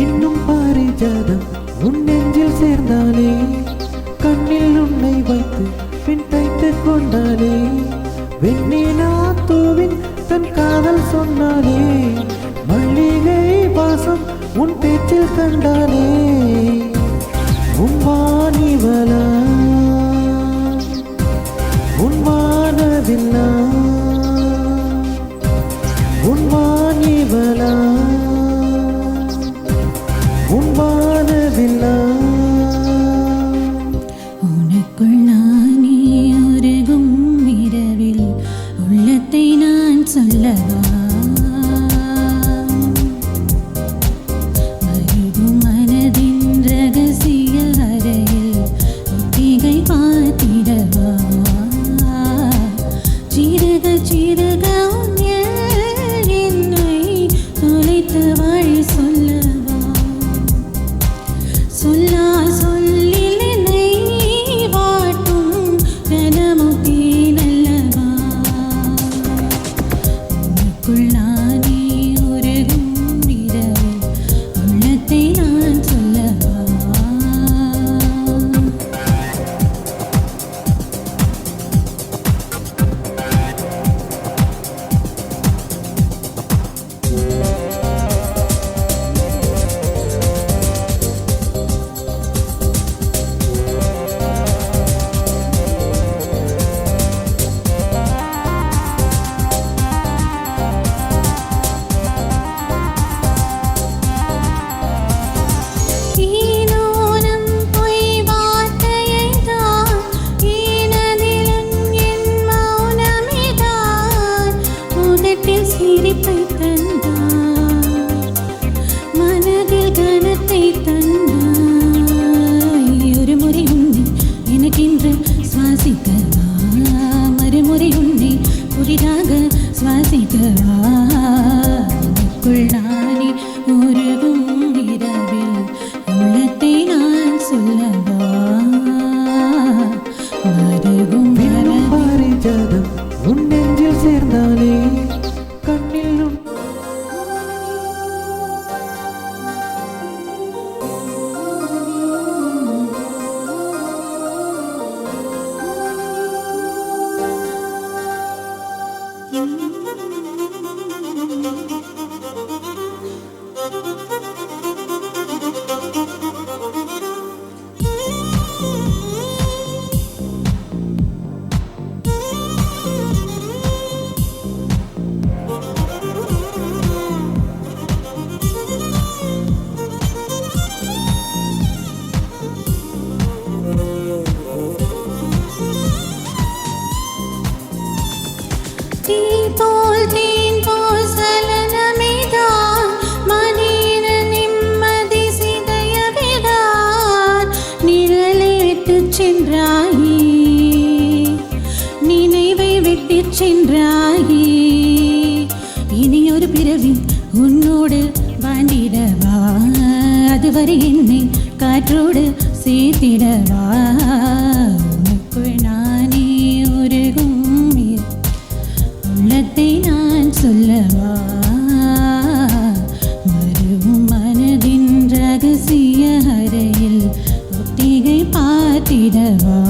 இன்னும் பாரிஜாதம் உன் நெஞ்சில் சேர்ந்தாலே, கண்ணில் உன்னை வைத்து பின் தைத்து கொண்டாலே, வெண்ணிலா தூவின் தன் காதல் சொன்னாலே, மல்லிகை வாசம் உன் பேச்சில் கண்டாலே, உன் வானிவலா உன் வானவில்லா உன் வானிவலா உன் வானவில்லா. உனக்குள் நானே உருகும் இரவில் உள்ளத்தை நான் சொல்லவா, மருகும் மனதின் ரகசிய அறையில் ஒத்திகை பார்த்திடவா, சிறக சிறக என்னை தொலைத்த வழி சொல்லவா, சொல்லா சொல்லில் என்னை வாட்டும் கனமுத்தி நல்லவா, உனக்குள் நானே உருகும் இரவில் உள்ளத்தை நான் சொல்லவா. சிரிப்பை தந்தாய், மனதில் கனத்தை தந்தாய், ஒரு முறை உன்னை எனக்கென்று சுவாசிக்கவா, மறுமுறை உன்னை புதிதாக சுவாசிக்கவா, உனக்குள் நானே உருகும் இரவில் உள்ளத்தை நான் சொல்லவா, மருகும் பாரிஜாதம் உன் நெஞ்சில் சேர்ந்தாலே, கண்ணில் தேன் போல் சலனமிதான், மனித நிம்மதி சிதையவிதான், நிழலை விட்டுச் சென்றாயே, நினைவை விட்டுச் சென்றாயே, இனி ஒரு பிறவி உன்னோடு வாழ்ந்திடவா, அதுவரை என்னை காற்றோடு சேர்த்திடவா, உனக்குள் நானே உருகும் உள்ளத்தை நான் சொல்லவா, மருவும் மனதின் ரகசிய அறையில் ஒத்திகை பார்த்திடவா.